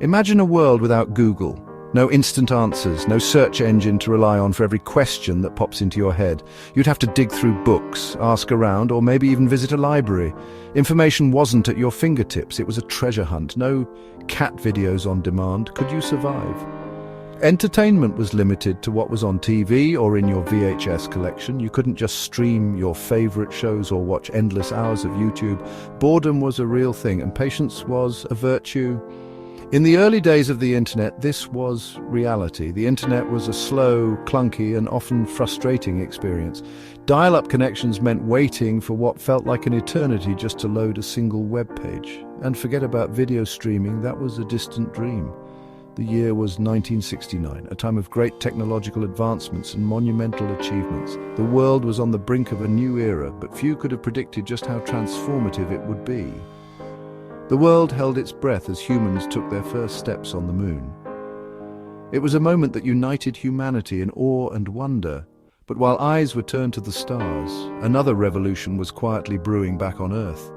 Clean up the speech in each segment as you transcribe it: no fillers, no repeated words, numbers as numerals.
Imagine a world without Google. No instant answers, no search engine to rely on for every question that pops into your head. You'd have to dig through books, ask around, or maybe even visit a library. Information wasn't at your fingertips, it was a treasure hunt. No cat videos on demand. Could you survive? Entertainment was limited to what was on TV or in your VHS collection. You couldn't just stream your favorite shows or watch endless hours of YouTube. Boredom was a real thing, and patience was a virtue. In the early days of the internet, this was reality. The internet was a slow, clunky, and often frustrating experience. Dial-up connections meant waiting for what felt like an eternity just to load a single web page. And forget about video streaming, that was a distant dream. The year was 1969, a time of great technological advancements and monumental achievements. The world was on the brink of a new era, but few could have predicted just how transformative it would be. The world held its breath as humans took their first steps on the moon. It was a moment that united humanity in awe and wonder. But while eyes were turned to the stars, another revolution was quietly brewing back on Earth.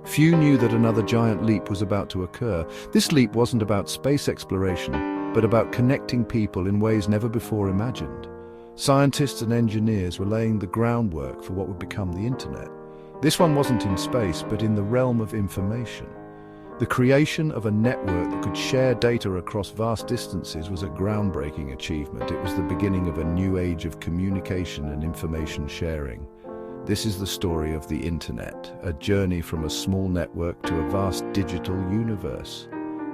Few knew that another giant leap was about to occur. This leap wasn't about space exploration, but about connecting people in ways never before imagined. Scientists and engineers were laying the groundwork for what would become the internet. This one wasn't in space, but in the realm of information. The creation of a network that could share data across vast distances was a groundbreaking achievement. It was the beginning of a new age of communication and information sharing. This is the story of the internet, a journey from a small network to a vast digital universe.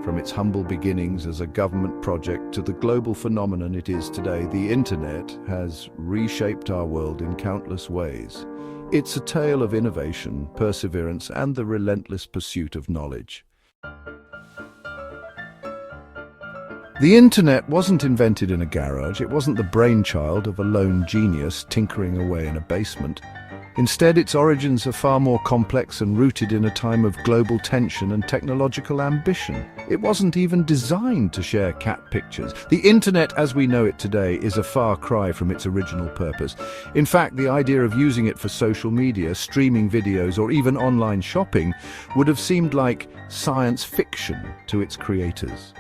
From its humble beginnings as a government project to the global phenomenon it is today, the internet has reshaped our world in countless ways. It's a tale of innovation, perseverance, and the relentless pursuit of knowledge. The internet wasn't invented in a garage. It wasn't the brainchild of a lone genius tinkering away in a basement. Instead, its origins are far more complex and rooted in a time of global tension and technological ambition. It wasn't even designed to share cat pictures. The internet as we know it today is a far cry from its original purpose. In fact, the idea of using it for social media, streaming videos, or even online shopping would have seemed like science fiction to its creators.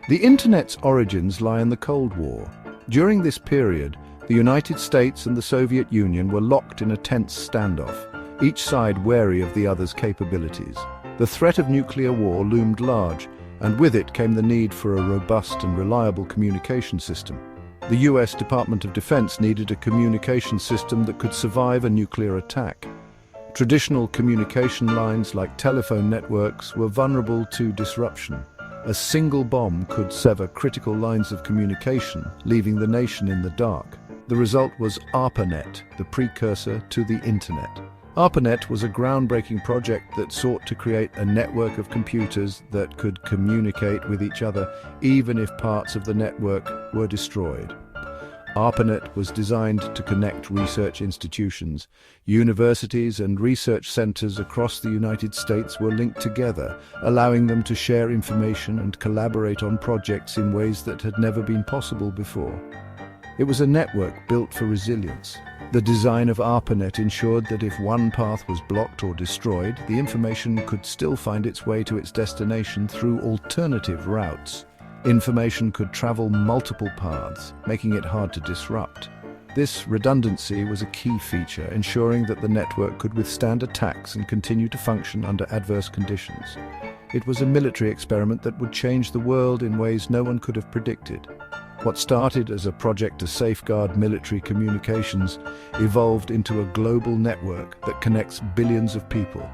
The internet's origins lie in the Cold War. During this period, the United States and the Soviet Union were locked in a tense standoff, each side wary of the other's capabilities. The threat of nuclear war loomed large, and with it came the need for a robust and reliable communication system. The US Department of Defense needed a communication system that could survive a nuclear attack. Traditional communication lines like telephone networks were vulnerable to disruption. A single bomb could sever critical lines of communication, leaving the nation in the dark. The result was ARPANET, the precursor to the internet. ARPANET was a groundbreaking project that sought to create a network of computers that could communicate with each other even if parts of the network were destroyed. ARPANET was designed to connect research institutions. Universities and research centers across the United States were linked together, allowing them to share information and collaborate on projects in ways that had never been possible before. It was a network built for resilience. The design of ARPANET ensured that if one path was blocked or destroyed, the information could still find its way to its destination through alternative routes. Information could travel multiple paths, making it hard to disrupt. This redundancy was a key feature, ensuring that the network could withstand attacks and continue to function under adverse conditions. It was a military experiment that would change the world in ways no one could have predicted. What started as a project to safeguard military communications evolved into a global network that connects billions of people,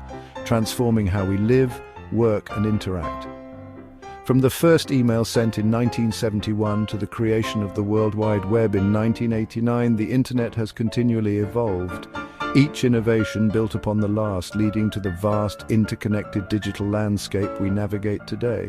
transforming how we live, work, and interact. From the first email sent in 1971 to the creation of the World Wide Web in 1989, the internet has continually evolved, each innovation built upon the last, leading to the vast, interconnected digital landscape we navigate today.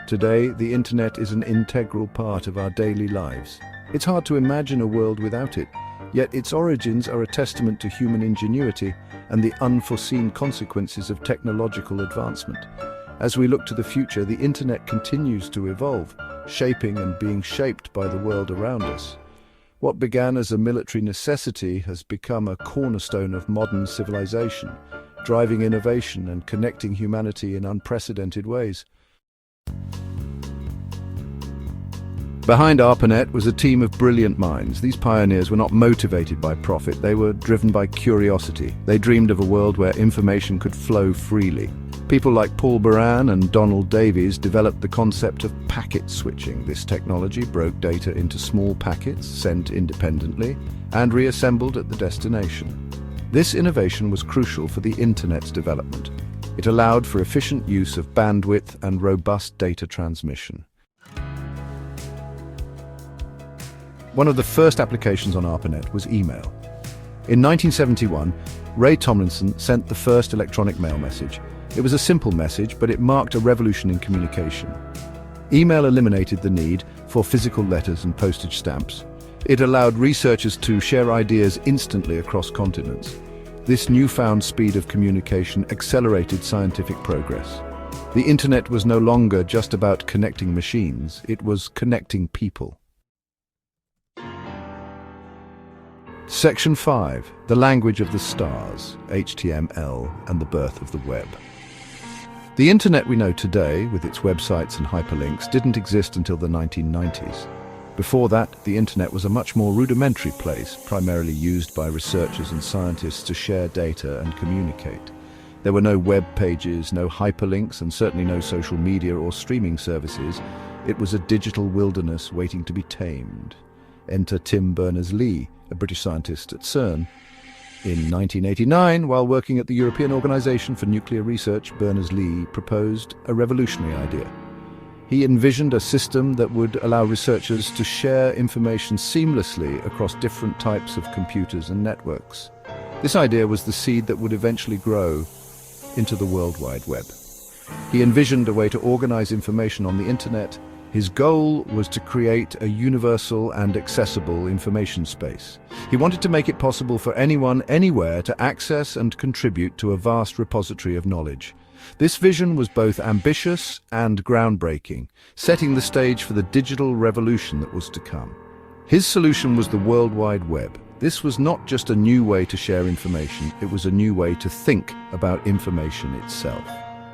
Today, the internet is an integral part of our daily lives. It's hard to imagine a world without it, yet its origins are a testament to human ingenuity and the unforeseen consequences of technological advancement. As we look to the future, the internet continues to evolve, shaping and being shaped by the world around us. What began as a military necessity has become a cornerstone of modern civilization, driving innovation and connecting humanity in unprecedented ways. Behind ARPANET was a team of brilliant minds. These pioneers were not motivated by profit, they were driven by curiosity. They dreamed of a world where information could flow freely. People like Paul Baran and Donald Davies developed the concept of packet switching. This technology broke data into small packets sent independently and reassembled at the destination. This innovation was crucial for the Internet's development. It allowed for efficient use of bandwidth and robust data transmission. One of the first applications on ARPANET was email. In 1971, Ray Tomlinson sent the first electronic mail message. It was a simple message, but it marked a revolution in communication. Email eliminated the need for physical letters and postage stamps. It allowed researchers to share ideas instantly across continents. This newfound speed of communication accelerated scientific progress. The Internet was no longer just about connecting machines, it was connecting people. Section 5. The language of the stars, HTML, and the birth of the web. The Internet we know today, with its websites and hyperlinks, didn't exist until the 1990s. Before that, the Internet was a much more rudimentary place, primarily used by researchers and scientists to share data and communicate. There were no web pages, no hyperlinks, and certainly no social media or streaming services. It was a digital wilderness waiting to be tamed. Enter Tim Berners-Lee, a British scientist at CERN. In 1989, while working at the European Organization for Nuclear Research, Berners-Lee proposed a revolutionary idea. He envisioned a system that would allow researchers to share information seamlessly across different types of computers and networks. This idea was the seed that would eventually grow into the World Wide Web. He envisioned a way to organize information on the Internet. His goal was to create a universal and accessible information space. He wanted to make it possible for anyone, anywhere, to access and contribute to a vast repository of knowledge. This vision was both ambitious and groundbreaking, setting the stage for the digital revolution that was to come. His solution was the World Wide Web. This was not just a new way to share information, it was a new way to think about information itself.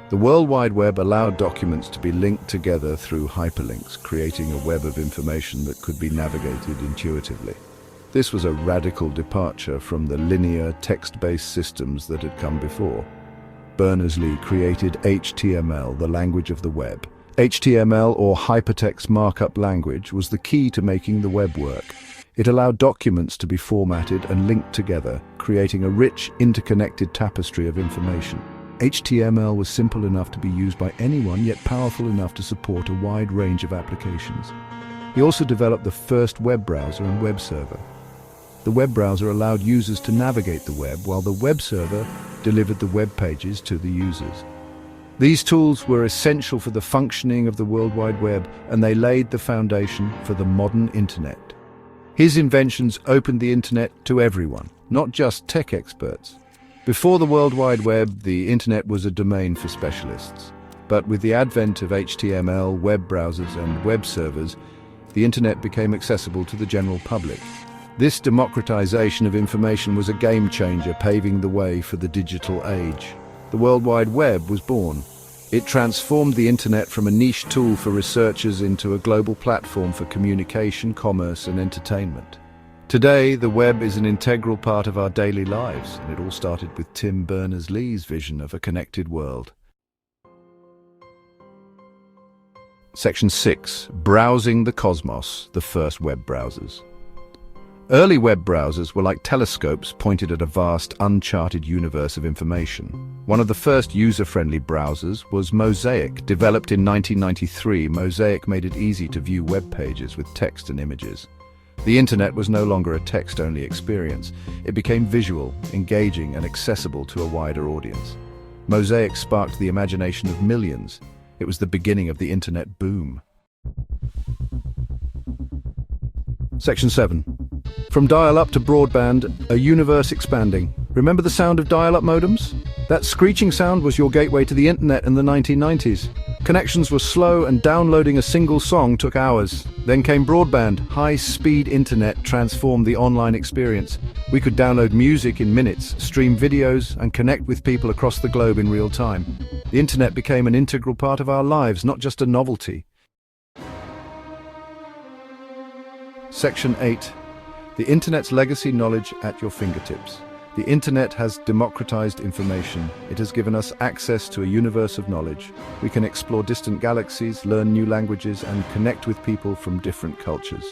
The World Wide Web allowed documents to be linked together through hyperlinks, creating a web of information that could be navigated intuitively. This was a radical departure from the linear, text-based systems that had come before. Berners-Lee created HTML, the language of the web. HTML, or hypertext markup language, was the key to making the web work. It allowed documents to be formatted and linked together, creating a rich, interconnected tapestry of information. HTML was simple enough to be used by anyone, yet powerful enough to support a wide range of applications. He also developed the first web browser and web server. The web browser allowed users to navigate the web, while the web server delivered the web pages to the users. These tools were essential for the functioning of the World Wide Web, and they laid the foundation for the modern Internet. His inventions opened the Internet to everyone, not just tech experts. Before the World Wide Web, the Internet was a domain for specialists. But with the advent of HTML, web browsers, and web servers, the Internet became accessible to the general public. This democratization of information was a game changer, paving the way for the digital age. The World Wide Web was born. It transformed the Internet from a niche tool for researchers into a global platform for communication, commerce, and entertainment. Today, the web is an integral part of our daily lives, and it all started with Tim Berners-Lee's vision of a connected world. Section 6. Browsing the Cosmos, the first web browsers. Early web browsers were like telescopes pointed at a vast, uncharted universe of information. One of the first user-friendly browsers was Mosaic. Developed in 1993, Mosaic made it easy to view web pages with text and images. The Internet was no longer a text-only experience. It became visual, engaging, and accessible to a wider audience. Mosaic sparked the imagination of millions. It was the beginning of the Internet boom. Section 7. From dial-up to broadband, a universe expanding. Remember the sound of dial-up modems? That screeching sound was your gateway to the Internet in the 1990s. Connections were slow and downloading a single song took hours. Then came broadband. High-speed Internet transformed the online experience. We could download music in minutes, stream videos, and connect with people across the globe in real time. The Internet became an integral part of our lives, not just a novelty. Section 8. The Internet's legacy: knowledge at your fingertips. The Internet has democratized information. It has given us access to a universe of knowledge. We can explore distant galaxies, learn new languages, and connect with people from different cultures.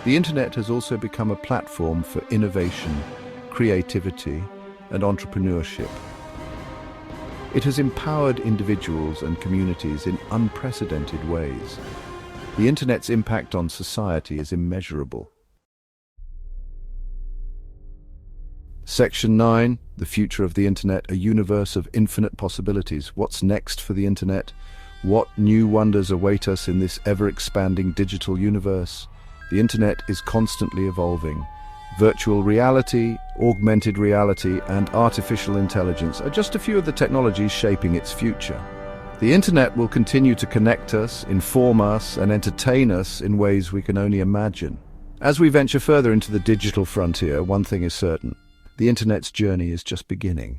The Internet has also become a platform for innovation, creativity, and entrepreneurship. It has empowered individuals and communities in unprecedented ways. The Internet's impact on society is immeasurable. Section 9. The future of the Internet: a universe of infinite possibilities. What's next for the Internet? What new wonders await us in this ever-expanding digital universe? The Internet is constantly evolving. Virtual reality, augmented reality, and artificial intelligence are just a few of the technologies shaping its future. The Internet will continue to connect us, inform us, and entertain us in ways we can only imagine. As we venture further into the digital frontier, one thing is certain: the Internet's journey is just beginning.